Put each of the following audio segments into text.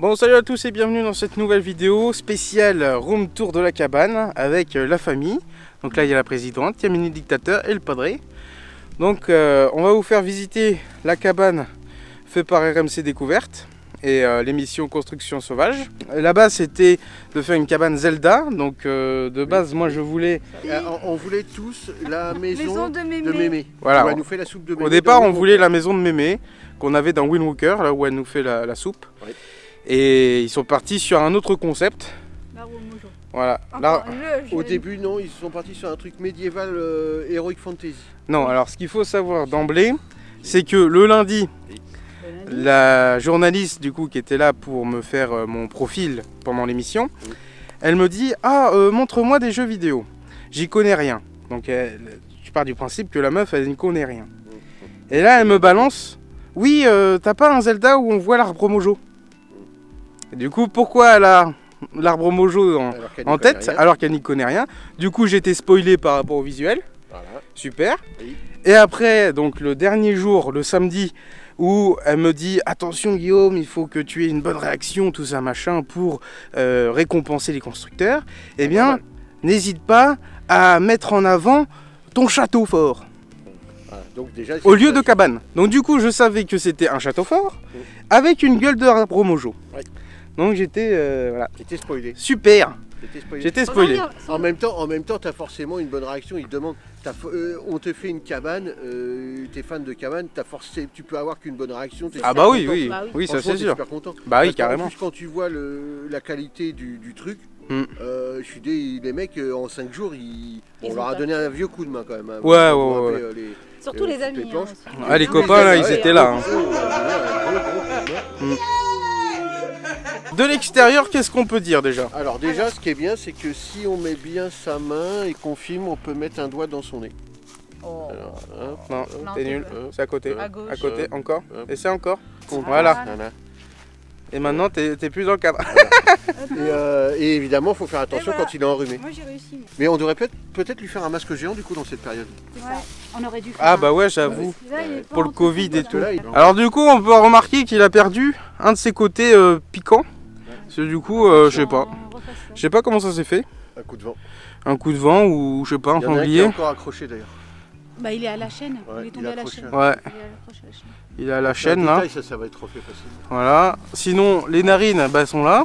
Bon, salut à tous et bienvenue dans cette nouvelle vidéo spéciale room tour de la cabane avec la famille. Donc là il y a la présidente, il y a Mini Dictateur et le padré. Donc on va vous faire visiter la cabane faite par RMC Découverte et l'émission Construction Sauvage. La base c'était de faire une cabane Zelda, donc de base moi je voulais... On voulait tous la maison de Mémé. Voilà. Elle nous fait la soupe de Mémé. Au départ on voulait la maison de Mémé qu'on avait dans Wind Walker, là où elle nous fait la soupe. Oui. Et ils sont partis sur un autre concept. Voilà. Là, au début, non, ils sont partis sur un truc médiéval Heroic Fantasy. Non, alors ce qu'il faut savoir d'emblée, c'est que le lundi, la journaliste du coup qui était là pour me faire mon profil pendant l'émission, elle me dit « Ah, montre-moi des jeux vidéo. J'y connais rien. » Donc je pars du principe que la meuf, elle n'y connaît rien. Et là, elle me balance « Oui, t'as pas un Zelda où on voit l'arbre mojo ?» Et du coup, pourquoi elle a l'arbre mojo en tête alors qu'elle n'y connaît rien? Du coup, j'étais spoilé par rapport au visuel. Voilà. Super. Oui. Et après, donc le dernier jour, le samedi, où elle me dit « Attention Guillaume, il faut que tu aies une bonne réaction, tout ça machin, pour récompenser les constructeurs. » Eh bien, n'hésite pas à mettre en avant ton château fort. Voilà. Donc, déjà, au lieu de cabane. Donc du coup, je savais que c'était un château fort avec une gueule de arbre mojo. Oui. Donc j'étais voilà. J'étais spoilé. Super. J'étais spoilé. En même temps, tu as forcément une bonne réaction. Ils te demandent, on te fait une cabane, tu es fan de cabane, tu peux avoir qu'une bonne réaction. Ah bah oui, oui, oui, ça c'est sûr. Super content. Bah oui, carrément. En plus, quand tu vois la qualité du truc, je suis les mecs en 5 jours, on leur a donné un vieux coup de main quand même. Hein, ouais. Surtout les amis. Ah, les copains là, ils étaient là. De l'extérieur, qu'est-ce qu'on peut dire déjà? Alors déjà, ce qui est bien, c'est que si on met bien sa main et qu'on filme, on peut mettre un doigt dans son nez. Oh. Alors, non, t'es nul. C'est à côté. À côté, encore. Et c'est encore. Voilà. Et maintenant, t'es plus dans le cadre. Et évidemment, il faut faire attention quand il est enrhumé. Moi, j'ai réussi. Mais on devrait peut-être lui faire un masque géant du coup dans cette période. Ouais, on aurait dû faire. Ah bah ouais, j'avoue. Pour le Covid et tout. Alors du coup, on peut remarquer qu'il a perdu un de ses côtés piquants. Parce que du coup, je sais pas. Je sais pas comment ça s'est fait. Un coup de vent. Un coup de vent ou je sais pas, un sanglier. Il est encore accroché d'ailleurs. Bah il est à la chaîne, il est tombé à la chaîne. Ouais. Il est à la chaîne là. Ça va être refait facile. Voilà. Sinon, les narines sont là.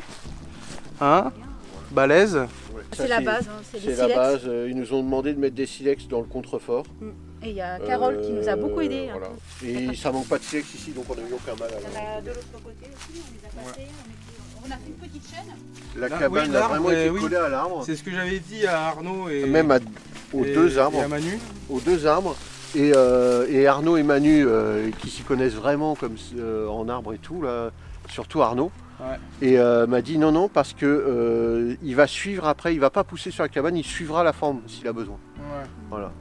Hein, balèze. Ouais, c'est la base. C'est la base. Ils nous ont demandé de mettre des silex dans le contrefort. Et il y a Carole qui nous a beaucoup aidé. Voilà. Et ça manque pas de silex ici, donc on n'a eu aucun mal. Il y en a de l'autre côté aussi, on les a passés. On a fait une petite chaîne. La cabane a vraiment été collée à l'arbre. C'est ce que j'avais dit à Arnaud et même aux deux arbres. Et à Manu. Aux deux arbres. Et Arnaud et Manu qui s'y connaissent vraiment comme en arbre et tout, là, surtout Arnaud. Ouais. Et m'a dit non parce que il va suivre après, il va pas pousser sur la cabane, il suivra la forme s'il a besoin. Ouais. Voilà.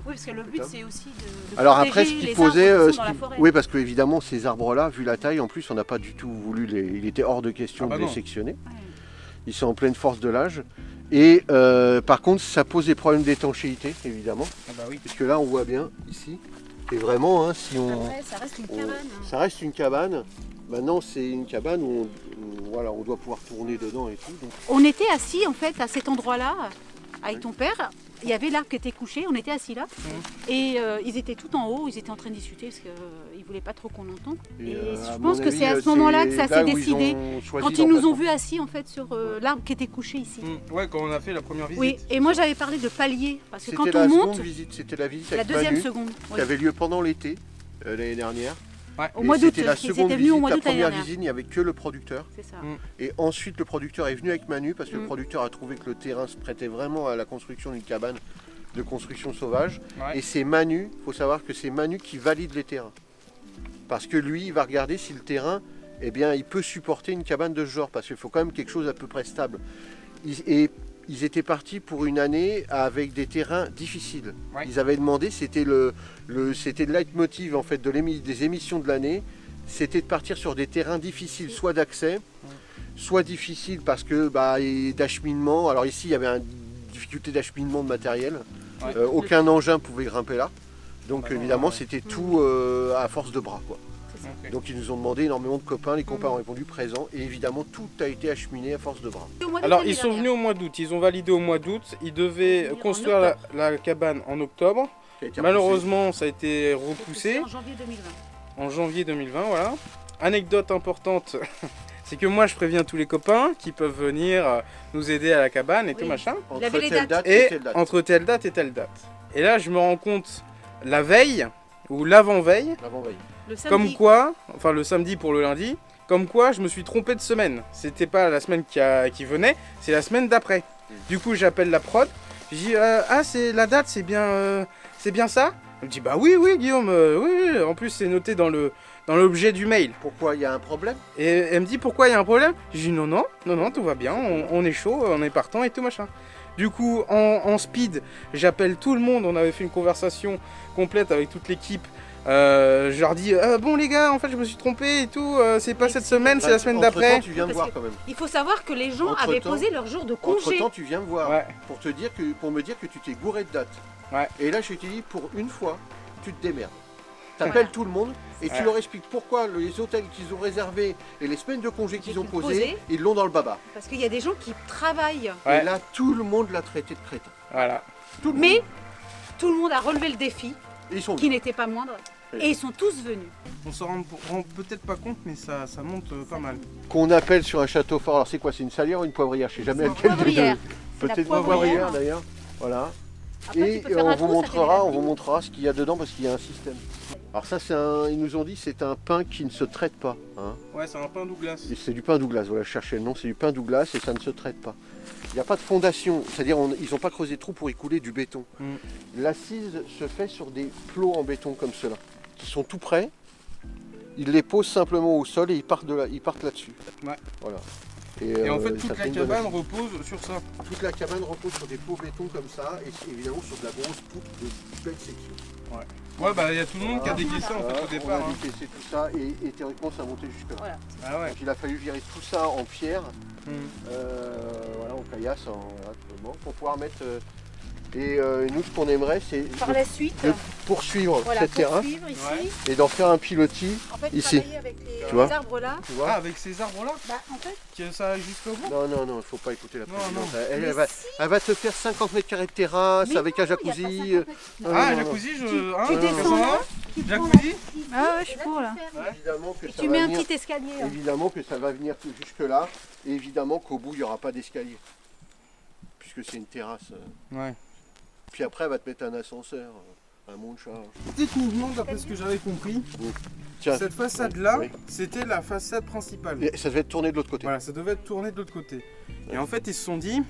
Oui, parce que le but c'est aussi de alors après ce qu'il posait, oui parce que évidemment ces arbres-là, vu la taille, en plus on n'a pas du tout voulu il était hors de question de les sectionner. Ouais. Ils sont en pleine force de l'âge. Et par contre ça pose des problèmes d'étanchéité évidemment. Ah bah oui. Puisque là on voit bien ici. Et vraiment si on. Après, ça reste une cabane. Ça reste une cabane. Maintenant c'est une cabane où on doit pouvoir tourner dedans et tout. Donc. On était assis en fait à cet endroit-là avec ton père. Il y avait l'arbre qui était couché, on était assis là. Et ils étaient tout en haut, ils étaient en train de discuter parce qu'ils ne voulaient pas trop qu'on entende. Et je pense que c'est à ce moment-là que ça s'est décidé. Quand ils nous ont vus assis en fait sur l'arbre qui était couché ici. Ouais, quand on a fait la première visite. Oui, et moi j'avais parlé de palier. Parce que quand on monte. C'était la visite avec la deuxième Manu, seconde. Qui avait lieu pendant l'été, l'année dernière. Ouais. Au mois d'août, c'était la seconde visite, la première visite, il n'y avait que le producteur. C'est ça. Et ensuite, le producteur est venu avec Manu parce que le producteur a trouvé que le terrain se prêtait vraiment à la construction d'une cabane de construction sauvage. Ouais. Et c'est Manu, il faut savoir que c'est Manu qui valide les terrains. Parce que lui, il va regarder si le terrain, il peut supporter une cabane de ce genre. Parce qu'il faut quand même quelque chose à peu près stable. Ils étaient partis pour une année avec des terrains difficiles. Ouais. Ils avaient demandé, c'était c'était le leitmotiv en fait des émissions de l'année, c'était de partir sur des terrains difficiles, soit d'accès, soit difficiles parce que d'acheminement. Alors ici, il y avait une difficulté d'acheminement de matériel. Ouais. Aucun engin pouvait grimper là. Donc évidemment, c'était tout à force de bras, quoi. c'est ça. Ok. Donc ils nous ont demandé énormément de copains, les copains ont répondu présent et évidemment tout a été acheminé à force de bras. Au mois d'août Alors l'année ils sont dernière. venus au mois d'août, ils ont validé au mois d'août, ils devaient Venir en construire la cabane en octobre. Qui a été Malheureusement ça a été C'est repoussé en janvier 2020. en janvier 2020, voilà. Anecdote importante, c'est que moi je préviens tous les copains qui peuvent venir nous aider à la cabane et tout Oui. machin. Entre Il avait les telle dates. date et Et telle date. entre telle date et telle date. Et là je me rends compte la veille ou l'avant-veille, L'avant-veille. Le samedi. comme quoi, enfin le samedi pour le lundi, comme quoi je me suis trompé de semaine. C'était pas la semaine qui venait, c'est la semaine d'après. Du coup j'appelle la prod, je dis ah c'est la date, c'est bien ça. Elle me dit bah oui Guillaume, oui, en plus c'est noté dans l'objet du mail. Pourquoi il y a un problème? Et elle me dit pourquoi il y a un problème. Je dis non tout va bien, on est chaud, on est partant et tout machin. Du coup en speed j'appelle tout le monde, on avait fait une conversation complète avec toute l'équipe. Je leur dis bon les gars en fait je me suis trompé et tout, c'est pas cette semaine, c'est la semaine d'après. Entre-temps, tu viens me Parce voir que- quand même. Il faut savoir que les gens Entre-temps- avaient posé leur jour de congé. Entre-temps, tu viens me voir Ouais. pour me dire que tu t'es gouré de date. Ouais. Et là, je t'ai dit, pour une fois, tu te démerdes. T'appelles tout le monde et tu Ouais. leur expliques pourquoi les hôtels qu'ils ont réservés et les semaines de congé qu'ils ont Posé. posés, ils l'ont dans le baba. Parce qu'il y a des gens qui travaillent. Ouais. Et là, tout le monde l'a traité de crétin. Voilà. Tout le Mais monde. tout le monde a relevé le défi, Et ils sont qui n'était pas moindre. Oui. Et ils sont tous venus. On s'en rend peut-être pas compte mais ça monte pas mal. qu'on appelle sur un château fort. Alors, c'est quoi? C'est une salière ou une poivrière? Je sais jamais C'est une lequel des deux. poivrière. C'est la Peut-être poivrière. poivrière d'ailleurs. Voilà. Après, Et tu peux faire on un vous trou, ça fait des montrera, lapines. ce qu'il y a dedans parce qu'il y a un système. Alors ça, ils nous ont dit, c'est un pain qui ne se traite pas. Hein. Ouais c'est un pain Douglas. Et c'est du pain Douglas, voilà, je cherchais le nom, c'est du pain Douglas et ça ne se traite pas. Il n'y a pas de fondation, c'est-à-dire ils n'ont pas creusé de trou pour y couler du béton. L'assise se fait sur des plots en béton comme cela, qui sont tout prêts. Ils les posent simplement au sol et ils partent là-dessus. Ouais. Voilà. Et en fait ça toute fait la une bonne cabane repose sur ça. assise. Toute la cabane repose sur des pots béton comme ça et évidemment sur de la grosse poutre de belle section. Ouais bah il y a tout le monde qui a décaissé en fait au On départ. a Hein. décaissé tout ça et théoriquement ça montait jusque là. Voilà. Ah ouais. Donc il a fallu virer tout ça en pierre. Hmm. Voilà, en caillasse, pour pouvoir mettre. Nous, ce qu'on aimerait, c'est Par la suite, de poursuivre voilà, cette terrain poursuivre ici. Ouais. et d'en faire un pilotis. En fait, Ici. travailler avec Tu vois les arbres là. Tu Ah vois avec ces arbres là Bah, en fait, que ça aille jusqu'au bout. Non, il ne faut pas écouter la Non, présidente. non. Elle, mais elle va, si, elle va te faire 50 mètres carrés de terrasse mais avec non, un il y a pas jacuzzi. 50 mètres. Non, Ah non, jacuzzi je. Tu Hein, descends ça là, va tu prends Jacuzzi. Ah ouais, je suis pour là. Évidemment que Et ça tu va mets un venir. petit escalier. hein. Évidemment que ça va venir jusque là. Et évidemment qu'au bout, il n'y aura pas d'escalier. Puisque c'est une terrasse. Ouais. Puis après, elle va te mettre un ascenseur, un monte charge. Techniquement, d'après ce que j'avais compris, Tiens, cette façade-là, oui. c'était la façade principale. Et ça devait être tourné de l'autre côté. Voilà, ça devait être tourné de l'autre côté. Et en fait, ils se sont dit,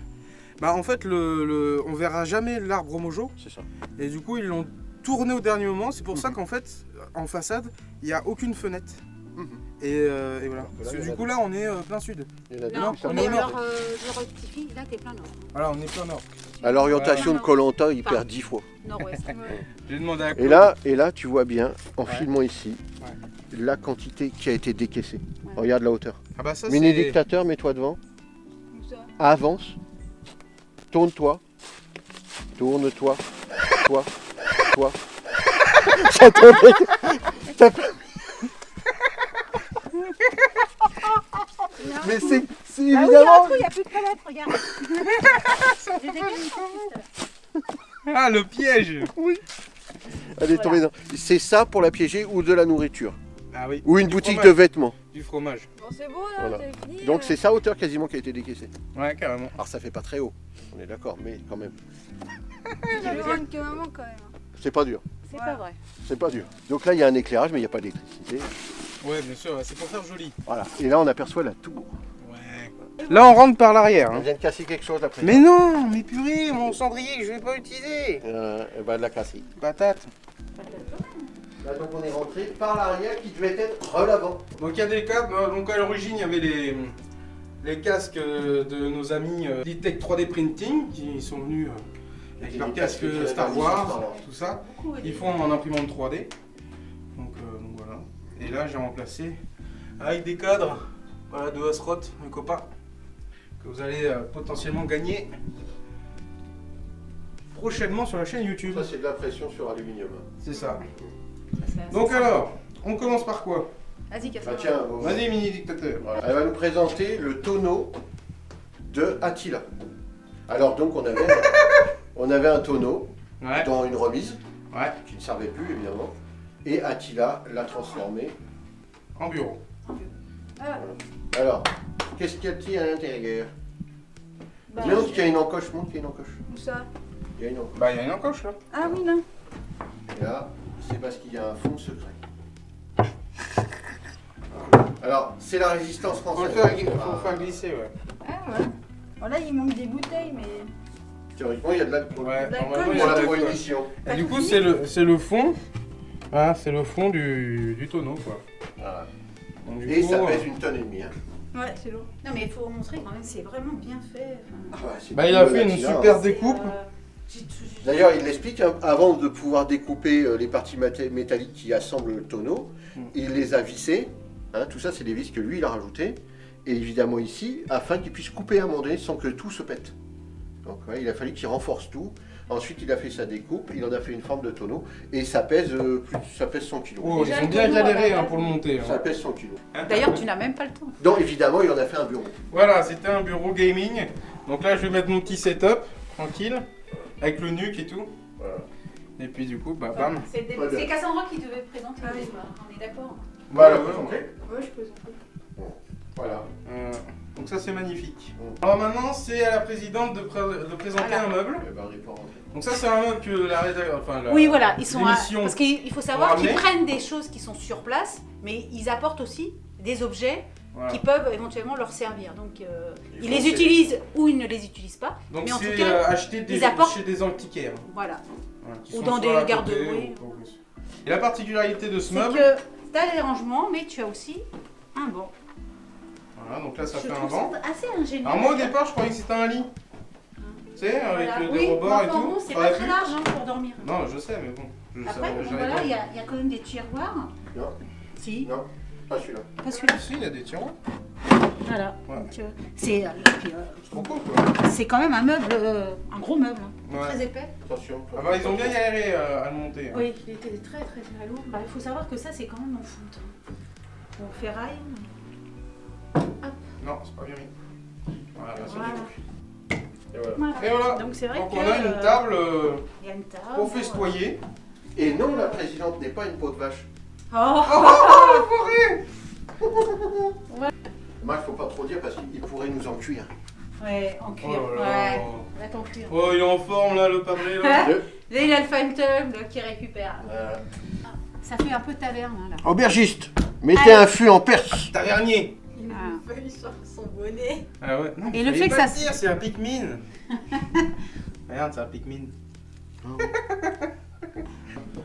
bah en fait, on verra jamais l'arbre mojo. C'est ça. Et du coup, ils l'ont tourné au dernier moment. C'est pour ça qu'en fait, en façade, il n'y a aucune fenêtre. Mhm. Et voilà. Là, Parce que il y en du a coup, là, on est plein sud. Il y en a deux Non, qui sont on est est au nord. alors, je rectifie, là t'es plein nord. Voilà, on est plein nord. À l'orientation Ouais. de Koh-Lanta, il Enfin, perd 10 fois. Nord-ouest. J'ai demandé à Et là, tu vois bien, en Ouais. filmant ici, Ouais. la quantité qui a été décaissée. Ouais. Regarde la hauteur. Ah bah ça, Mini c'est... dictateur, mets-toi devant. Où ça Avance. Tourne-toi. Tourne-toi. Toi. Toi. Mais c'est Ah oui, il y a un évidemment. trou, il n'y a plus de palette, regarde. J'ai des questions. Ah, le piège. Elle est tombée dans. C'est ça pour la piéger ou de la nourriture. Ah oui. Ou une Du boutique fromage. de vêtements. Du fromage. Bon, c'est beau là, Voilà. vous avez fini. Donc c'est sa hauteur quasiment qui a été décaissée. Ouais, carrément. Alors ça fait pas très haut, on est d'accord, mais quand même. J'ai plus grande que maman quand même. C'est pas dur. C'est pas vrai. C'est pas dur. Donc là il y a un éclairage mais il n'y a pas d'électricité. Ouais, bien sûr, c'est pour faire joli. Voilà. Et là on aperçoit la tour. Ouais. Là, on rentre par l'arrière. On Hein. vient de casser quelque chose après. Mais non, mais purée, mon cendrier que je vais pas utiliser. Bah de la casser. Patate. Là donc on est rentré par l'arrière qui devait être l'avant. Donc il y a des câbles, donc à l'origine il y avait les casques de nos amis d'E-Tech 3D Printing qui sont venus avec Et leurs les casques casques Star Star Wars, Wars. tout ça. Beaucoup, Ils font en imprimante 3D. Donc voilà. Et là j'ai remplacé avec des cadres voilà, de Asroth, un copain, que vous allez potentiellement gagner prochainement sur la chaîne YouTube. Ça c'est de la pression sur aluminium. C'est ça. C'est Donc ça. alors, on commence par quoi? Vas-y, casse. Bah tiens, Vas-y, mini dictateur. voilà. Elle va nous présenter le tonneau de Attila. Alors donc on avait un tonneau Ouais. dans une remise Ouais. qui ne servait plus évidemment. Et Attila l'a transformé. En bureau. Ah, Alors, qu'est-ce qu'il y a à l'intérieur? bah, Montre qu'il y a une encoche, montre qu'il y a une encoche. où ça? Il y a une encoche. Bah, il y a une encoche là. Ah oui, non. Et là, c'est parce qu'il y a un fond secret. Alors, c'est la résistance Faut française. le faire glisser, ouais. Ah ouais. Voilà, il manque des bouteilles, mais. Théoriquement, il y a de l'alcool. Ouais, D'accord, normalement, il y Pour a la de- prohibition. Et du coup, c'est le fond. Ah, c'est le fond du tonneau, quoi. Voilà. Donc, du Et coup, ça pèse 1,5 tonne. Hein. Ouais, c'est lourd. Non, mais il faut montrer quand même, c'est vraiment bien fait. Ah ouais, c'est Bah, il a cool, fait une Attila, super hein. découpe. D'ailleurs, il l'explique, hein, avant de pouvoir découper les parties métalliques qui assemblent le tonneau, il les a vissées. Hein, tout ça, c'est des vis que lui, il a rajouté. Et évidemment ici, afin qu'il puisse couper à un moment donné sans que tout se pète. Donc ouais, il a fallu qu'il renforce tout. Ensuite, il a fait sa découpe, il en a fait une forme de tonneau. Et ça pèse, ça pèse 100 kg. Oh, ils Déjà, ont le bien tonneau, galéré à la pour le monter. Ça Hein. pèse 100 kg. D'ailleurs, tu n'as même pas le temps. Donc évidemment, il en a fait un bureau. Voilà, c'était un bureau gaming. Donc là, je vais mettre mon petit setup, tranquille, avec le nuque et tout. Voilà. Et puis du coup, bah bam. C'est Pas de- Cassandra qui devait présenter. Ah oui. On est d'accord. Voilà, Ouais, ok. Ouais, je pose. Voilà. Donc ça, c'est magnifique. Mm. Alors maintenant, c'est à la présidente de présenter Voilà. un meuble. Eh ben, on est pas rentré. Donc ça, c'est un meuble que la rédaction... Enfin, Oui, voilà, ils sont l'émission- parce qu'il faut savoir pour qu'ils ramener. prennent des choses qui sont sur place, mais ils apportent aussi des objets Voilà. qui peuvent éventuellement leur servir. Donc Il ils faut les que- utilisent ou ils ne les utilisent pas. Donc mais en tout c'est cas, acheté ils apportent- chez des antiquaires. voilà. Voilà, qui Ou sont dans soit des à côté garde-bouilles. ou- Et la particularité de ce C'est meuble... que tu as les rangements, mais tu as aussi un banc. Voilà, donc là, ça Je fait un trouve banc. ça assez ingénieux. Alors moi, au départ, je croyais que c'était un lit. Tu sais, avec Voilà. des Oui, rebords et mais enfin, tout. bon, c'est ça pas aurait très pu. large hein, pour dormir. Non, je sais, mais bon. Je Après, savais- bon, j'avais voilà, pas- il y a quand même des tiroirs. Non, Si, non, pas celui-là. pas celui-là. Si, il y a des tiroirs. Voilà. Ouais. Donc, c'est puis, C'est trop cool, quoi. c'est quand même un meuble, un gros meuble, hein, Ouais. très épais. Attention. Ah bah, ils ont bien galéré à le monter. hein. Oui, il était très très très lourd. Bah, il faut savoir que ça, c'est quand même en fonte. En ferraille. Non, c'est pas bien mis. Voilà, ça Voilà. suffit. Et voilà. Voilà. Et voilà. Donc c'est vrai Donc que on a une table il y a une table. pour festoyer. Et non, la présidente n'est pas une peau de vache. Oh, Moi, il faut pas trop dire parce qu'il pourrait nous en cuire. ouais, en cuir. Oh là là. Ouais, va t'en cuir. Oh, il est en forme là, le padré là. Là, il a le phantom là, qui récupère. Voilà. Ça fait un peu taverne hein, là. Aubergiste, mettez un fût en perche. Tavernier. Il Ah. a fallu sur son bonnet. Ah ouais. Non, Et il le fallait fait que pas ça le dire, c'est un Pikmin. Regarde, c'est un Pikmin.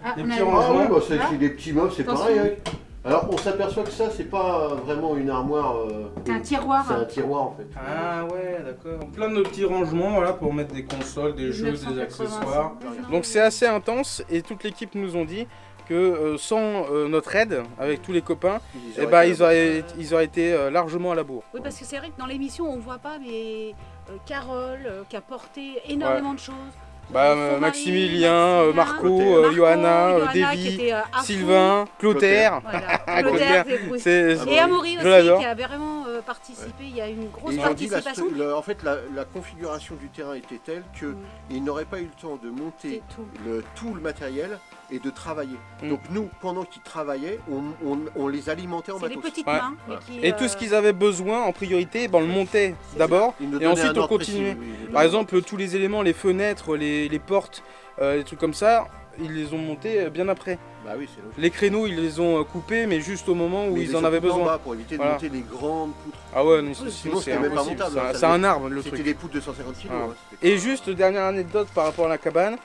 Ah, Les on a- petits Ah rangements. oui, bah, c'est Là. des petits meubles, c'est Attention. pareil. Hein. Alors, on s'aperçoit que ça, c'est pas vraiment une armoire. C'est un tiroir. C'est un tiroir en fait. Ah ouais, d'accord. Plein de petits rangements voilà, pour mettre des consoles, des jeux, des 1985. accessoires. Donc c'est assez intense et toute l'équipe nous ont dit que sans notre aide, avec tous les copains, eh ben, ils auraient été largement à la bourre. Oui, parce que c'est vrai que dans l'émission, on voit pas, mais Carole qui a porté énormément de choses. Bah, Son mari, Maximilien, Marco, Clotaire. Johanna, qui Davy, était, à fond. Sylvain, Clotaire. Voilà. Clotaire, Clotaire, oui. C'est- Ah Et bah Amaury je aussi, l'adore. qui a vraiment participé. Il y a eu une grosse Ils ont dit participation. en fait la configuration du terrain était telle qu'ils n'auraient pas eu le temps de monter C'est tout. tout le matériel et de travailler. Mm. Donc nous, pendant qu'ils travaillaient, on les alimentait en C'est des matos. petites Ouais. mains. mais qui, Et tout ce qu'ils avaient besoin en priorité, ben, on le montait d'abord. Ils nous Et donnaient ensuite, un on ordre continuait. précis, oui, ils nous Par donnaient- exemple, tous les éléments, les fenêtres, les portes, les trucs comme ça, ils les ont montés bien après. Bah oui, c'est logique. Les créneaux, ils les ont coupés, mais juste au moment où Mais ils les en avaient ont coupés en besoin. bas pour éviter de Voilà. monter les grandes poutres. Ah ouais, non, Sinon, sinon c'est c'était même pas impossible. montable, C'est hein, un- ça C'est un devait- arbre le C'était truc. des poutres de 150 kg. Ah. Et juste, dernière anecdote par rapport à la cabane,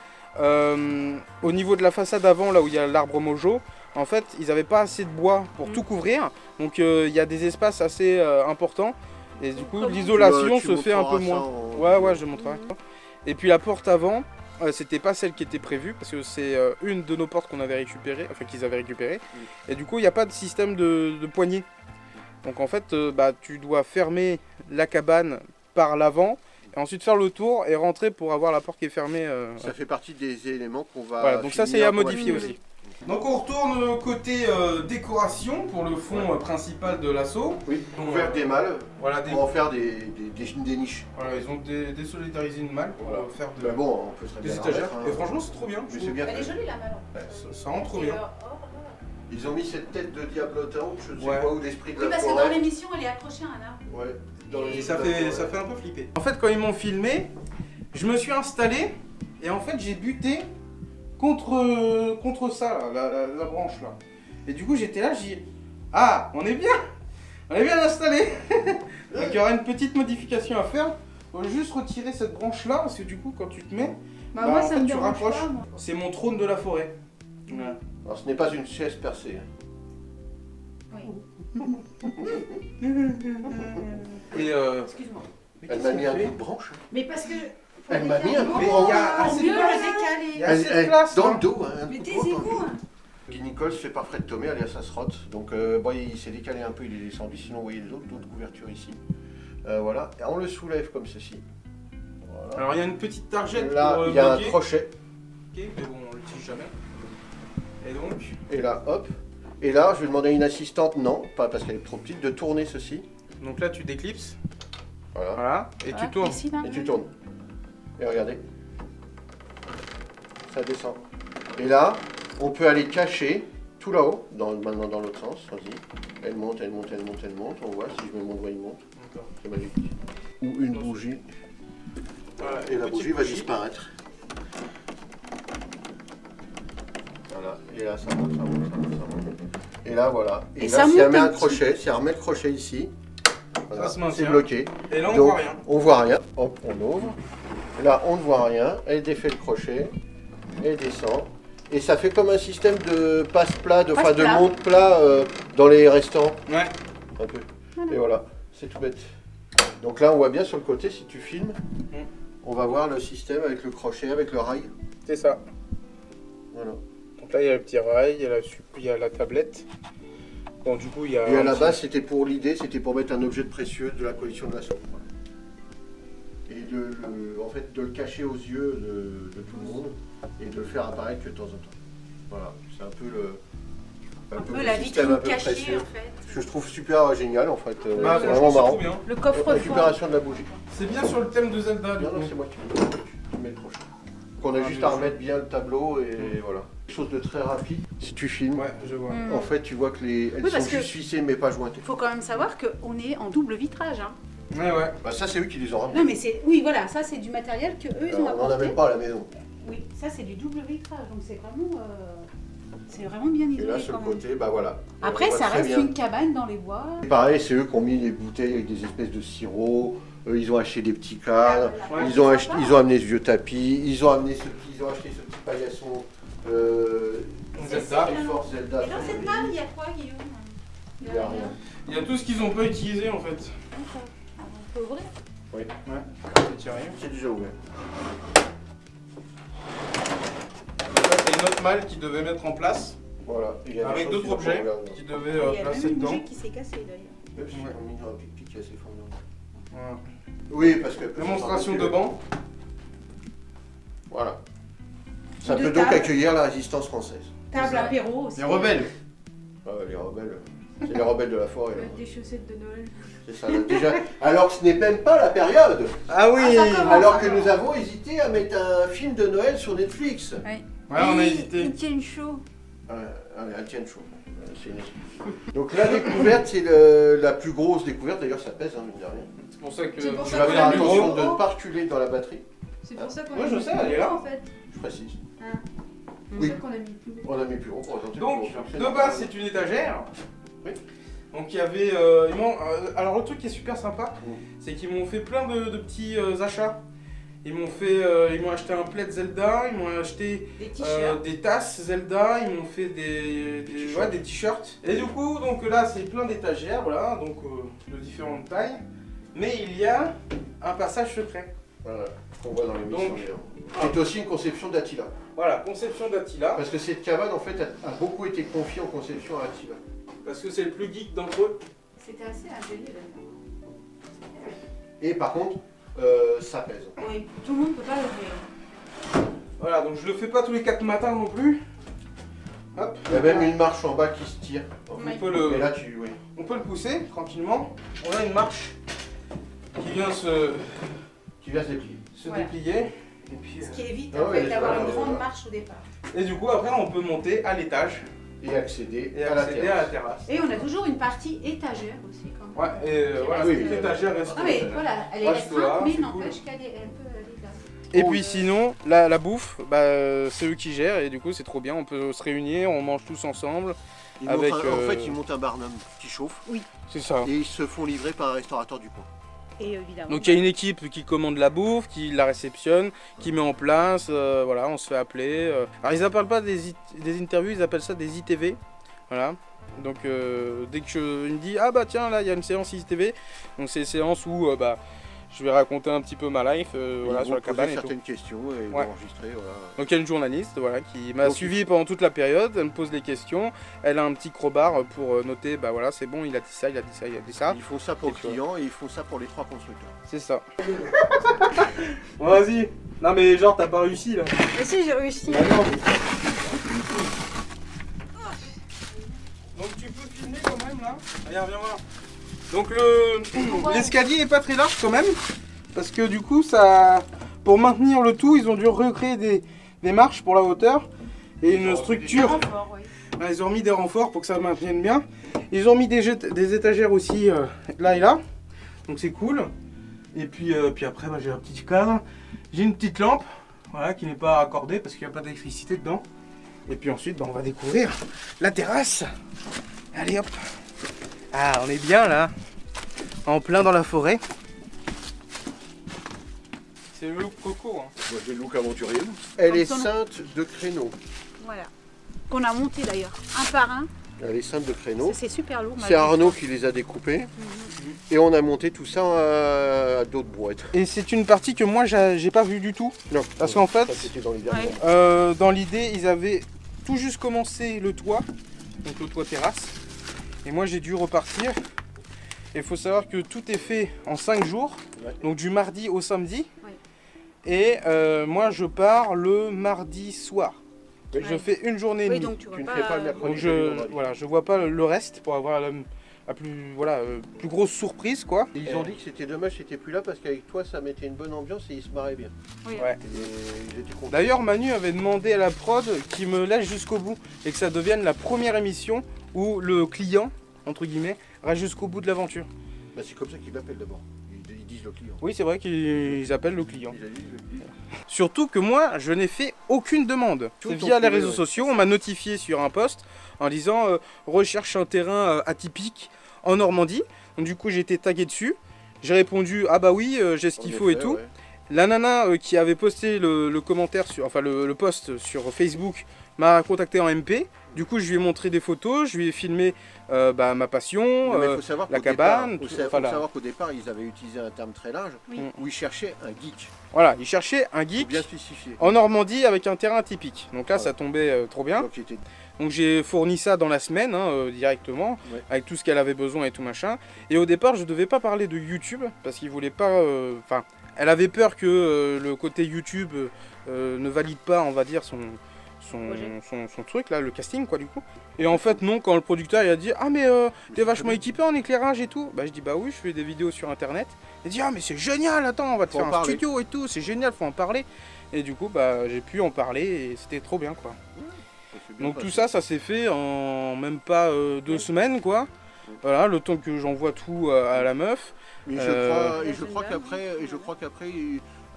au niveau de la façade avant, là où il y a l'arbre mojo, en fait, ils n'avaient pas assez de bois pour tout couvrir, donc il y a des espaces assez importants, et du coup, Comment l'isolation Tu se fait un peu montreras moins. ça Ouais, ouais, je montrerai. Et puis la porte avant, c'était pas celle qui était prévue, parce que c'est une de nos portes qu'on avait récupérée, enfin qu'ils avaient récupérée, et du coup, il n'y a pas de système de poignée. Donc en fait, bah, tu dois fermer la cabane par l'avant, et ensuite faire le tour et rentrer pour avoir la porte qui est fermée. Ça fait partie des éléments qu'on va. Voilà, donc ça c'est finir à pour modifier la aussi. finale. Ok. Donc on retourne côté décoration pour le fond principal de l'assaut. Oui, Donc, ouvert des malles Voilà, pour en faire des niches. voilà, ils ont désolidarisé une malle pour Voilà. faire Mais bon, on peut très des bien étagères. la remettre, Et hein. franchement, c'est trop bien. je Mais c'est trouve. bien Elle est fait. jolie la malle. Ça rend trop bien. Ils ont mis cette tête de diablotin, je ne sais Ouais. pas où, l'esprit de Oui, la parce que dans forêt. l'émission, elle est accrochée à un arbre. Ouais, dans Et les ça fait un peu flipper. En fait, quand ils m'ont filmé, je me suis installé et en fait, j'ai buté contre ça, là, la branche là. Et du coup, j'étais là, j'ai dit ah, on est bien installé. Donc il y aura une petite modification à faire. Faut juste retirer cette branche là parce que du coup, quand tu te mets, Bah, bah, moi, en ça fait, me tu dérange rapproches. pas, moi. C'est mon trône de la forêt. Voilà. Alors ce n'est pas une chaise percée. Et Excuse-moi. mais Elle qu'est-ce m'a qu'elle mis un fait coup de branche. Mais parce que. Elle m'a mis un coup de Mais il y branche. a assez mieux de le place. décaler. Il y a assez de place, Dans hein. le dos, hein, un Mais coup de tes branche dans le égouts, dos. hein. Guy Nichols fait par Fred Tomé alias Asrot. Donc bon, il s'est décalé un peu, il est descendu, sinon vous voyez les d'autres couvertures ici. Voilà, et on le soulève comme ceci. Voilà. Alors il y a une petite targette Là, pour il y a un bloquer. crochet. Ok, mais bon, on l'utilise jamais. Et donc, Et là, hop. Et là, je vais demander à une assistante, non, pas parce qu'elle est trop petite, de tourner ceci. là tu déclipses, Voilà. voilà, et tu tournes. Ici, là. Et tu tournes. Et regardez. Ça descend. Et là, on peut aller cacher tout là-haut, maintenant dans l'autre sens. Vas-y. Elle monte, elle monte, elle monte, elle monte. On voit, si je mets mon doigt, il monte. D'accord. C'est magique. Ou une bougie. Voilà, Et la petite bougie va disparaître. Voilà. Et là, ça monte, ça monte, ça monte, ça monte. Et là, voilà. Et, Et là, ça si elle monte met un un petit crochet, si elle remet le crochet ici, voilà, Ça se maintient. c'est bloqué. Et là on Donc, voit rien. on voit rien. Hop, on ouvre. Là, on ne voit rien. Elle défait le crochet. Elle descend. Et ça fait comme un système de passe-plat, de Passe-plat. monte-plat dans les restaurants. Ouais. Un peu. Et voilà, c'est tout bête. Donc là, on voit bien sur le côté, si tu filmes, on va voir le système avec le crochet, avec le rail. C'est ça. Voilà. Donc là il y a le petit rail, il y a la tablette. Bon du coup il y a... Et à un la petit- base, c'était pour l'idée, c'était pour mettre un objet de précieux de la collection de l'assaut. Voilà. Et en fait, de le cacher aux yeux de tout le monde et de le faire apparaître que de temps en temps. Voilà, c'est un peu Un peu le la système vitrine un peu cachée, précieux. en fait. Que je trouve super génial en fait. Bah, C'est franchement, vraiment c'est trop marrant. bien. Le coffre-fort. Récupération de la bougie. C'est bien sur le thème de Zelda du Non, non, coup. c'est moi qui mets le crochet. Donc on a Ah, juste bien à sûr. remettre bien le tableau et voilà. Quelque chose de très rapide. Si tu filmes, Ouais, je vois. Mm. en fait, tu vois que elles Oui, parce sont que- juste vissées mais pas jointées. Il faut quand même savoir qu'on est en double vitrage. Hein. Ouais, ouais. Bah, ça, c'est eux qui les ont ramenés. Non, mais c'est. Oui, voilà, ça c'est du matériel que eux ils ont Alors, on n'en a apporté. même pas à la maison. Oui, ça c'est du double vitrage, donc c'est vraiment. C'est vraiment bien Et isolé. là, sur le quand même. côté, bah voilà. Après, On voit ça très reste bien. une cabane dans les bois. Pareil, c'est eux qui ont mis les bouteilles avec des espèces de sirop. Ils ont acheté des petits cadres. Ouais. Ils ont amené ce vieux tapis. Ils ont acheté ce petit paillasson. Zelda. Très fort Zelda. Et dans cette malle, il y a quoi, Guillaume? Il n'y a rien. Il y a tout ce qu'ils ont pas utilisé en fait. On peut ouvrir. Ouais. C'est rien. C'est déjà ouvert. Ça c'est une autre malle qu'ils devaient mettre en place. Voilà. Et il y a des Avec choses d'autres qu'ils ont objets pas ouvertes. qui devaient Il y a même placer une dedans. bougie qui s'est cassée d'ailleurs. Même si Ouais. on a mis un pic-pic assez formidable. Voilà. Oui, parce que. Démonstration de banc. Voilà. Ça De peut donc table. accueillir la résistance française. Table ça. apéro aussi. Les rebelles. Ah, les rebelles. C'est les rebelles de la forêt. là. Des chaussettes de Noël. C'est ça, là, déjà. Alors que ce n'est même pas la période. Ah oui. Ah, ça commence. Alors que nous avons hésité à mettre un film de Noël sur Netflix. Ouais, on a hésité. Ils tiennent chaud. Allez, elle tient chaud. C'est une- Donc la découverte, c'est la plus grosse découverte. D'ailleurs, ça pèse, hein, mine de rien. C'est pour ça que C'est pour Tu ça vas qu'on faire a mis attention le de ne gros. pas reculer dans la batterie. C'est pour ça qu'on Ouais, a je mis sais, le elle est plus là. gros, en fait. Je précise. C'est pour Oui. ça qu'on a mis le plus gros. On a mis plus haut pour attendre. Donc, de base, c'est une étagère. Oui. Donc, il y avait. Alors, le truc qui est super sympa, c'est qu'ils m'ont fait plein de petits achats. Ils m'ont acheté un plaid Zelda, ils m'ont acheté Des t-shirts. des tasses Zelda, ils m'ont fait des t-shirts. Et du coup, donc là, c'est plein d'étagères, voilà, donc de différentes tailles. Mais il y a un passage secret. Voilà, qu'on voit dans l'émission. Donc, d'ailleurs. C'est aussi une conception d'Attila. Voilà, conception d'Attila, Parce que cette cabane, en fait, a beaucoup été confiée en conception à Attila. parce que c'est le plus geek d'entre eux. C'était assez ingénieux d'ailleurs. Et par contre, ça pèse. Oui, tout le monde peut pas l'ouvrir. Voilà, donc je le fais pas tous les 4 matins non plus. Hop. Il y a même une marche en bas qui se tire. On peut le... Et là, oui. On peut le pousser tranquillement. On a une marche qui vient se Tu viens se déplier. Voilà. déplier. Et, puis, Ce qui évite Ah en ouais, fait d'avoir voilà, une grande voilà. marche au départ. et du coup, après, on peut monter à l'étage Et accéder, et à la accéder à terrasse. la terrasse. Et on a toujours une partie étagère aussi quand même. Ouais, et voilà, Oui. cette étagère reste. Ah mais voilà, elle est Reste là, restreinte, mais c'est n'empêche qu'elle est, elle peut aller là. Et puis sinon, la bouffe, bah, c'est eux qui gèrent et du coup, c'est trop bien. On peut se réunir, on mange tous ensemble. Ils Avec, montent en fait, ils montent un barnum qui chauffe C'est ça. et ils se font livrer par un restaurateur du coin. Et évidemment. Donc il y a une équipe qui commande la bouffe, qui la réceptionne, qui met en place, voilà, on se fait appeler. Alors ils appellent pas des interviews, ils appellent ça des ITV. Voilà. Donc dès que il me dit ah bah tiens là il y a une séance ITV, donc c'est une séance où bah, je vais raconter un petit peu ma life voilà, Ils sur vont la cabane poser et tout. certaines questions et ils Ouais. vont enregistrer. Voilà. Donc il y a une journaliste voilà, qui m'a Donc, suivi pendant toute la période, elle me pose des questions, elle a un petit crowbar pour noter bah voilà c'est bon il a dit ça, il a dit ça, il a dit ça. Ils font ça pour Et le tu vois. client et ils font ça pour les 3 constructeurs. C'est ça. Bon, vas-y. Non mais genre t'as pas réussi là. Mais si j'ai réussi. Donc tu peux filmer quand même là. Viens voir. Donc l'escalier est pas très large quand même. Parce que du coup ça. Pour maintenir le tout, ils ont dû recréer des marches pour la hauteur. Et une structure. Renfort, oui. Ouais, ils ont mis des renforts pour que ça maintienne bien. Ils ont mis des étagères aussi là et là. Donc c'est cool. Et puis après bah, j'ai un petit cadre. J'ai une petite lampe voilà, qui n'est pas accordée parce qu'il n'y a pas d'électricité dedans. Et puis ensuite bah, on va découvrir la terrasse. Allez hop. Ah on est bien là. En plein dans la forêt. C'est le look coco. Hein. Moi j'ai le look aventurier. Elle est Comme son nom. ceinte de créneaux. Voilà. Qu'on a monté d'ailleurs, un par un. Elle est ceinte de créneaux. C'est super lourd. C'est Arnaud qui les a découpés. Et on a monté tout ça à dos de brouette. Et c'est une partie que moi j'ai pas vue du tout. Non, Parce qu'en fait, ça, c'était dans les derniers. Ouais. dans l'idée, ils avaient tout juste commencé le toit, donc le toit terrasse. Et moi, j'ai dû repartir. Et il faut savoir que tout est fait en 5 jours, Ouais. donc du mardi au samedi. Ouais. Et moi, je pars le mardi soir. Oui. Je fais une journée et Oui, demie. donc tu vois Tu ne pas. fais pas le mercredi. Donc jeudi, je vendredi. voilà, je vois pas le reste pour avoir la plus voilà plus grosse surprise quoi. Et ils ont dit que c'était dommage que t'étais plus là parce qu'avec toi ça mettait une bonne ambiance et ils se marraient bien. Oui. Ouais. Et ils étaient contents. D'ailleurs, Manu avait demandé à la prod qu'il me laisse jusqu'au bout et que ça devienne la première émission où le client, entre guillemets, reste jusqu'au bout de l'aventure. Bah, c'est comme ça qu'ils l'appellent d'abord. Ils disent le client. Oui, c'est vrai qu'ils appellent le client. Ils disent le client. Surtout que moi, je n'ai fait aucune demande. Tout C'est ont via les trouvé, réseaux ouais. sociaux, on m'a notifié sur un post en disant recherche un terrain atypique en Normandie. Donc du coup, j'ai été tagué dessus. J'ai répondu ah bah oui, j'ai ce qu'il En faut et effet, tout. ouais. La nana qui avait posté le commentaire sur, enfin le post sur Facebook m'a contacté en MP. Du coup, je lui ai montré des photos, je lui ai filmé bah, ma passion. Non, mais il faut savoir la qu'au départ, cabane, faut tout- sa- faut enfin, la- savoir qu'au départ, ils avaient utilisé un terme très large Oui. où ils cherchaient un geek. Voilà, il cherchait un Faut geek bien spécifié. en Normandie avec un terrain typique. Donc là, Voilà. ça tombait trop bien. Donc, il était- Donc j'ai fourni ça dans la semaine directement, Ouais. avec tout ce qu'elle avait besoin et tout machin. Et au départ, je devais pas parler de YouTube parce qu'il voulait pas. Enfin, elle avait peur que le côté YouTube ne valide pas, on va dire, son truc là, le casting quoi du coup. Et en fait non, quand le producteur il a dit ah mais t'es vachement équipé en éclairage et tout, bah je dis bah oui, je fais des vidéos sur internet. Il dit ah mais c'est génial, attends, on va te Faut faire en un parler. studio et tout, c'est génial, faut en parler. Et du coup bah j'ai pu en parler et c'était trop bien quoi. ça s'est bien Donc tout passé. ça s'est fait en même pas 2 semaines quoi. Voilà, le temps que j'envoie tout à la meuf. Mais Euh, je crois qu'après,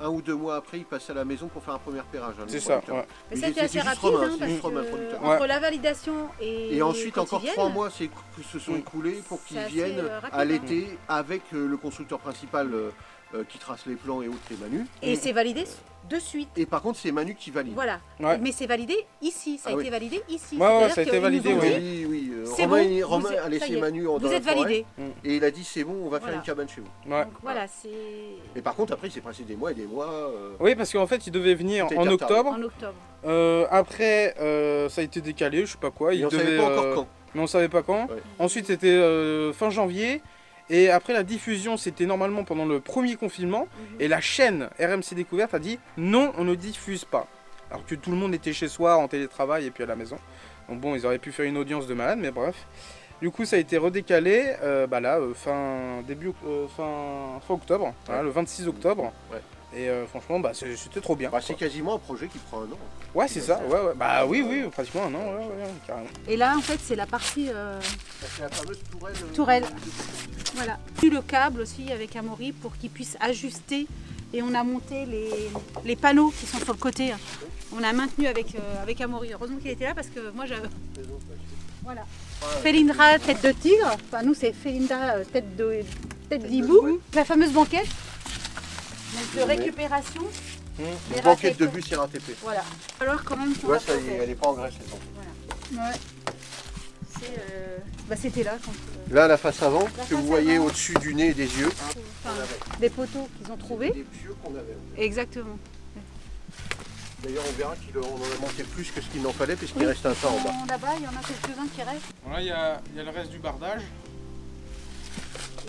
1 ou 2 mois après, ils passaient à la maison pour faire un premier repérage. hein, le C'est ça, producteur. ouais. Mais Mais ça a été c'était assez juste rapide, Romain, hein, c'est parce juste Romain, que producteur. entre Ouais. la validation et ensuite, quand encore ils 3 viennent, mois se sont écoulés pour qu'ils c'est assez, viennent rapide, à hein. l'été avec le constructeur principal qui trace les plans et autres, et Manu. Et c'est validé de suite. Et par contre, c'est Manu qui valide. Voilà. Ouais. Mais c'est validé ici. Ça a Ah été oui. validé ici. Ouais, ouais, C'est-à-dire ça a été qu'ils nous validé, ont oui. dit, Oui. C'est Romain, bon, Romain vous êtes- a laissé ça y est, Manu dans vous la êtes forêt. validé. Et il a dit c'est bon, on va faire Voilà. une cabane chez vous. Ouais. Donc voilà, c'est Et par contre, après, il s'est passé des mois et des mois. Oui, parce qu'en fait, il devait venir Tout a en été retardé. octobre. en octobre. Après, ça a été décalé, je sais pas quoi. Et Il on devait, savait pas encore quand. mais on savait pas quand. Ouais. Ensuite, c'était fin janvier. Et après la diffusion, c'était normalement pendant le premier confinement. Et la chaîne RMC Découverte a dit non, on ne diffuse pas. Alors que tout le monde était chez soi en télétravail et puis à la maison. Donc bon, ils auraient pu faire une audience de malade, mais bref. Du coup, ça a été redécalé fin octobre, voilà, le 26 octobre. Ouais. Et franchement, bah, c'était trop bien. Bah, c'est quasiment un projet qui prend un an. Ouais, c'est ça. Ouais. Bah oui, pratiquement un an, carrément. Et là, en fait, c'est la partie C'est la fameuse tourelle. tourelle. Voilà. Puis le câble aussi avec Amaury pour qu'il puisse ajuster. Et on a monté les panneaux qui sont sur le côté. On a maintenu avec Amaury. Heureusement qu'il était là parce que moi, j'avais... Voilà. Felindra, tête de tigre. Enfin, nous, c'est Felindra, tête d'hibou. La fameuse banquette. Donc, de récupération. Une banquette de bus RATP. Voilà. Alors, quand même, Tu vois, ça y est, elle n'est pas en Grèce, cette banquette. Voilà. Ouais. C'était là quand. Là, la face avant, La que vous face voyez avant. au-dessus du nez et des yeux. Enfin, des poteaux qu'ils ont trouvés. Des pieux qu'on avait. Exactement. D'ailleurs, on verra qu'on en a monté plus que ce qu'il n'en fallait, puisqu'il reste un tas en bas. Là-bas, il y en a quelques-uns qui restent. Bon, là, il y a le reste du bardage.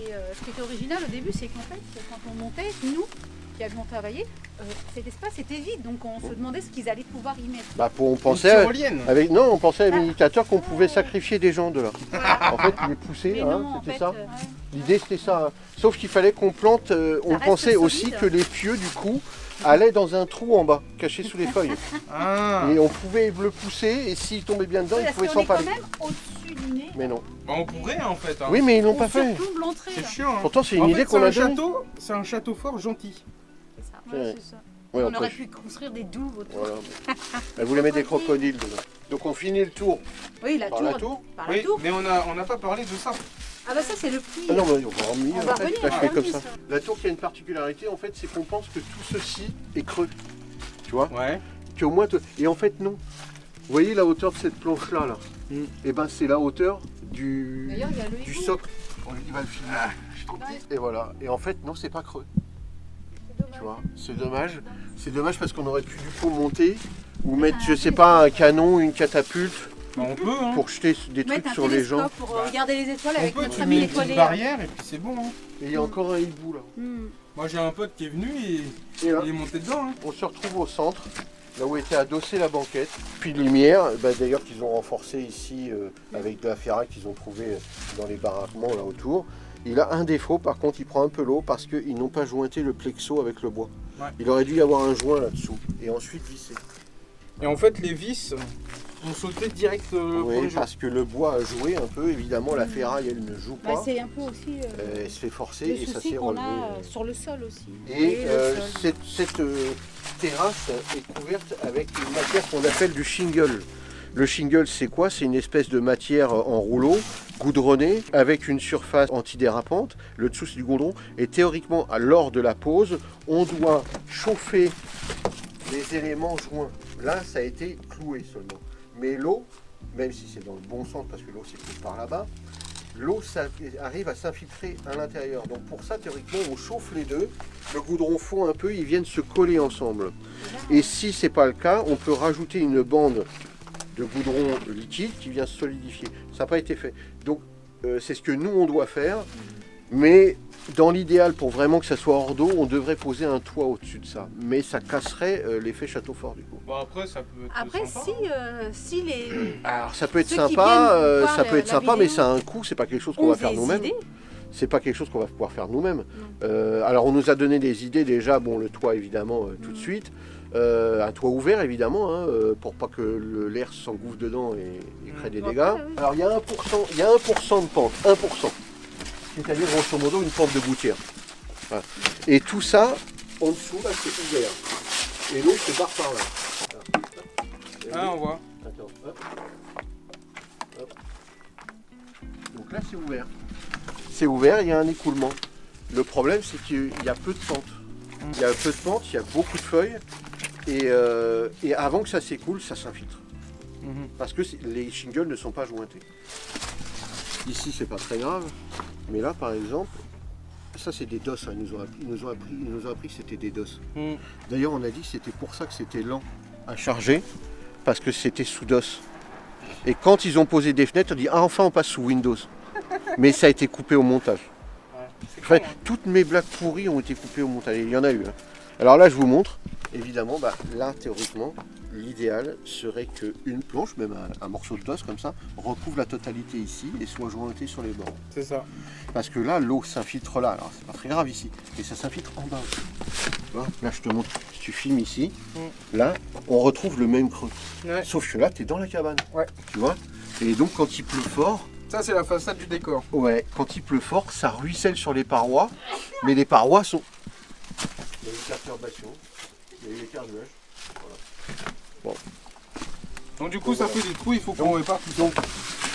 Et ce qui était original au début, c'est qu'en fait, quand on montait, nous qui avions travaillé, cet espace était vide. Donc on se demandait ce qu'ils allaient pouvoir y mettre. Bah, on Une pensait tyrolienne. on pensait à l'imitateur qu'on pouvait sacrifier des gens de là. Voilà. En fait, il est poussé, Mais hein, non, en c'était fait, ça. L'idée, c'était ça. Hein. Sauf qu'il fallait qu'on plante. On reste pensait solide. aussi que les pieux, du coup, allaient dans un trou en bas, caché sous les feuilles. Ah. Et on pouvait le pousser, et s'il tombait bien dedans, il parce pouvait qu'on est quand s'empaler. même au-dessus du nez. Mais non. Bah, on pourrait en fait. Hein. Oui, mais ils l'ont On pas fait. surplombe l'entrée. C'est là. chiant. Hein. Pourtant, c'est une En idée fait, qu'on a c'est donnée. c'est un château fort gentil. C'est ça. Ouais. Ouais, c'est ça. Ouais, On après, aurait pu construire des douves autour. voilà. Elle voulait mettre des crocodiles dedans. Donc on finit le tour Oui, la par tour. la tour. Par la Oui, tour. mais on n'a pas parlé de ça. Ah bah ça, c'est le prix. Ah non, mais on va revenir. On va revenir, Là, je on fais va comme revenir ça. sur- La tour qui a une particularité, en fait, c'est qu'on pense que tout ceci est creux. Tu vois, Ouais. qu'au moins. Et en fait, non. Vous voyez la hauteur de cette planche-là, là. Mm. Et ben, c'est la hauteur du D'ailleurs, il y a le hibou. socle. Il va le filmer. Je suis trop petit. Et voilà. Et en fait, non, c'est pas creux. Tu vois, c'est dommage. C'est dommage parce qu'on aurait pu du coup monter ou mettre, je sais pas, un canon, une catapulte Bah, on peut. Hein. pour jeter des trucs Mettre un sur les gens. télescope pour regarder les étoiles On avec peut, notre tu ami mets une petite étoilé. barrière et puis c'est bon. Hein. Et il y a encore un hibou là. Hmm. Moi j'ai un pote qui est venu et Et là, il est monté dedans. Hein. on se retrouve au centre, là où était adossée la banquette. Puis lumière, bah, d'ailleurs qu'ils ont renforcé ici avec de la ferraille qu'ils ont trouvé dans les baraquements là autour. Il a un défaut, par contre il prend un peu l'eau parce qu'ils n'ont pas jointé le plexo avec le bois. Ouais. Il aurait dû y avoir un joint là-dessous et ensuite visser. Et en fait les vis ont sauté direct le Oui, premier jour. parce que le bois a joué un peu, évidemment la ferraille elle ne joue Bah, pas. c'est un peu aussi Elle se fait forcer le et ça souci s'est qu'on relevé. a sur le sol aussi. Et le sol. cette terrasse est couverte avec une matière qu'on appelle du shingle. Le shingle, c'est quoi? C'est une espèce de matière en rouleau, goudronnée, avec une surface antidérapante. Le dessous, c'est du goudron. Et théoriquement, lors de la pose, on doit chauffer les éléments joints. Là, ça a été cloué seulement. Mais l'eau, même si c'est dans le bon sens, parce que l'eau, c'est plus par là-bas, l'eau arrive à s'infiltrer à l'intérieur. Donc pour ça, théoriquement, on chauffe les deux. Le goudron fond un peu, ils viennent se coller ensemble. Et si c'est pas le cas, on peut rajouter une bande de goudron liquide qui vient solidifier. Ça n'a pas été fait. Donc c'est ce que nous, on doit faire. Mais dans l'idéal, pour vraiment que ça soit hors d'eau, on devrait poser un toit au-dessus de ça. Mais ça casserait l'effet château fort du coup. Bon après ça peut être Après, sympa. si les. Alors ça peut être Ceux qui sympa, viennent voir ça peut être la sympa, mais vidéo ça a un coût, c'est pas quelque chose qu'on ont va faire des nous-mêmes. idées. C'est pas quelque chose qu'on va pouvoir faire nous-mêmes. Alors on nous a donné des idées déjà, bon le toit évidemment tout de suite, un toit ouvert évidemment, hein, pour pas que l'air s'engouffre dedans et crée des Bon, dégâts. après, oui. Alors il y a 1% de pente, 1%. C'est-à-dire grosso modo une pente de gouttière. Voilà. Et tout ça, en dessous, là c'est ouvert. Et l'eau se barre par là. Voilà. Ah on voit. Attends, hop. Hop. Donc là c'est ouvert. C'est ouvert, il y a un écoulement. Le problème c'est qu'il y a peu de pente. Il y a peu de pente, il y a beaucoup de feuilles. Et avant que ça s'écoule, ça s'infiltre. Mhm. Parce que les shingles ne sont pas jointés. Ici c'est pas très grave. Mais là par exemple, ça c'est des DOS. Hein. Ils nous ont appris que c'était des DOS. Mhm. D'ailleurs on a dit que c'était pour ça que c'était lent à charger. Parce que c'était sous DOS. Et quand ils ont posé des fenêtres, on dit ah enfin on passe sous Windows. Mais ça a été coupé au montage. Ouais. C'est En fait, con, hein. toutes mes blagues pourries ont été coupées au montage. Il y en a eu. Hein. Alors là, je vous montre. Évidemment, bah, là, théoriquement, l'idéal serait qu'une planche, même un morceau de comme ça, recouvre la totalité ici et soit jointé sur les bords. C'est ça. Parce que là, l'eau s'infiltre là, alors c'est pas très grave ici, et ça s'infiltre en bas aussi. Tu vois, là, je te montre, si tu filmes ici, là, on retrouve le même creux. Ouais. Sauf que là, tu es dans la cabane. Ouais. Tu vois. Et donc, quand il pleut fort, Ça, c'est la façade du décor. ouais, quand il pleut fort, ça ruisselle sur les parois, mais les parois sont... Il y a une perturbation, il y a eu l'écart de neige. Donc du coup, ça fait des trous, il faut qu'on répare tout ça.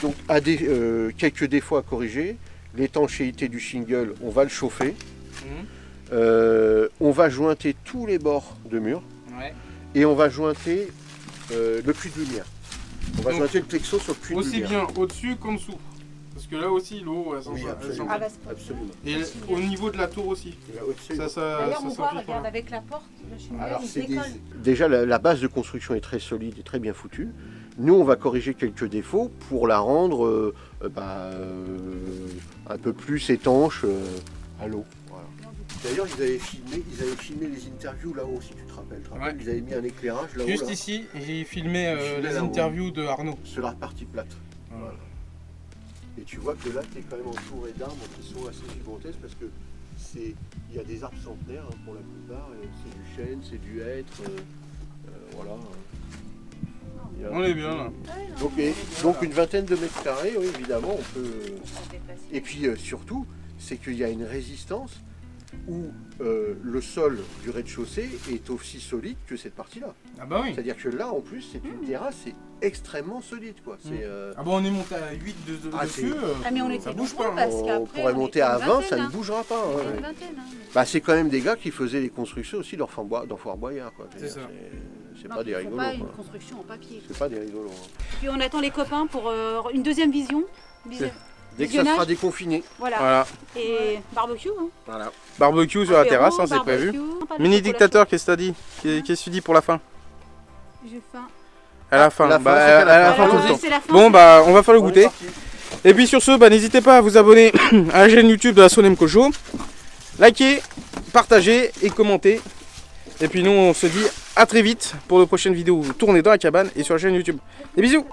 Donc quelques défauts à corriger. L'étanchéité du shingle, on va le chauffer. On va jointer tous les bords de mur. Ouais. Et on va jointer le puits de lumière. On va Donc, jointer le plexo sur le puits de Aussi lumière. bien au-dessus qu'en dessous. Parce que là aussi, l'eau, elle s'en Oui, va. absolument. Ah, bah, c'est pas Absolument. Et au niveau de la tour aussi. Et là, au-dessus, D'ailleurs, on voit, s'infiltre, regarde, là. avec la porte, le shingle, alors, il c'est décolle. déjà la base de construction est très solide et très bien foutue. Nous, on va corriger quelques défauts pour la rendre un peu plus étanche à l'eau. Voilà. D'ailleurs, ils avaient filmé les interviews là-haut, si tu te rappelles. Ouais. Ils avaient mis un éclairage là-haut. Juste là, ici, j'ai filmé filmé les là-haut. interviews de Arnaud. sur la partie plate. Voilà. Et tu vois que là, tu es quand même entouré d'arbres qui sont assez gigantesques parce que il y a des arbres centenaires hein, pour la plupart. C'est du chêne, c'est du hêtre. Voilà. Il y a- On est bien là. Donc une vingtaine de mètres carrés, oui, évidemment, on peut. Et puis surtout, c'est qu'il y a une résistance où le sol du rez-de-chaussée est aussi solide que cette partie-là. Ah bah oui. C'est-à-dire que là, en plus, c'est une terrasse, c'est extrêmement solide, quoi. C'est, Ah bah on est monté à 8 dessus. Ah, mais on ça était bouge nombreux pas. parce on qu'après. pourrait on monter était à une 20, vingtaine, ça ne hein. bougera pas. On hein. était une vingtaine, hein. Bah, c'est quand même des gars qui faisaient les constructions aussi dans Fort Boyard, quoi. C'est ça. C'est Non, pas des ils font rigolos, pas une quoi. construction en papier. C'est pas des rigolos. hein. Puis on attend les copains pour une deuxième vision. Dès que ça Visionnage. sera déconfiné. Voilà. Voilà. Et barbecue. Hein. Voilà. Barbecue sur la Apéro, terrasse, hein, c'est barbecue, prévu. pas de Mini chocolat dictateur, qu'est-ce que t'as dit Qu'est-ce que tu dis pour la fin chaud. J'ai faim. À la fin. la fin, Bah, c'est qu'à la à la fin. fin tout Alors, le temps. c'est la fin, Bon c'est- bah on va faire le On est goûter. parti. Et puis sur ce, bah, n'hésitez pas à vous abonner à la chaîne YouTube de la Sonem Cocho. Likez, partagez et commentez. Et puis nous on se dit à très vite pour de prochaines vidéos tournées dans la cabane et sur la chaîne YouTube. Des bisous.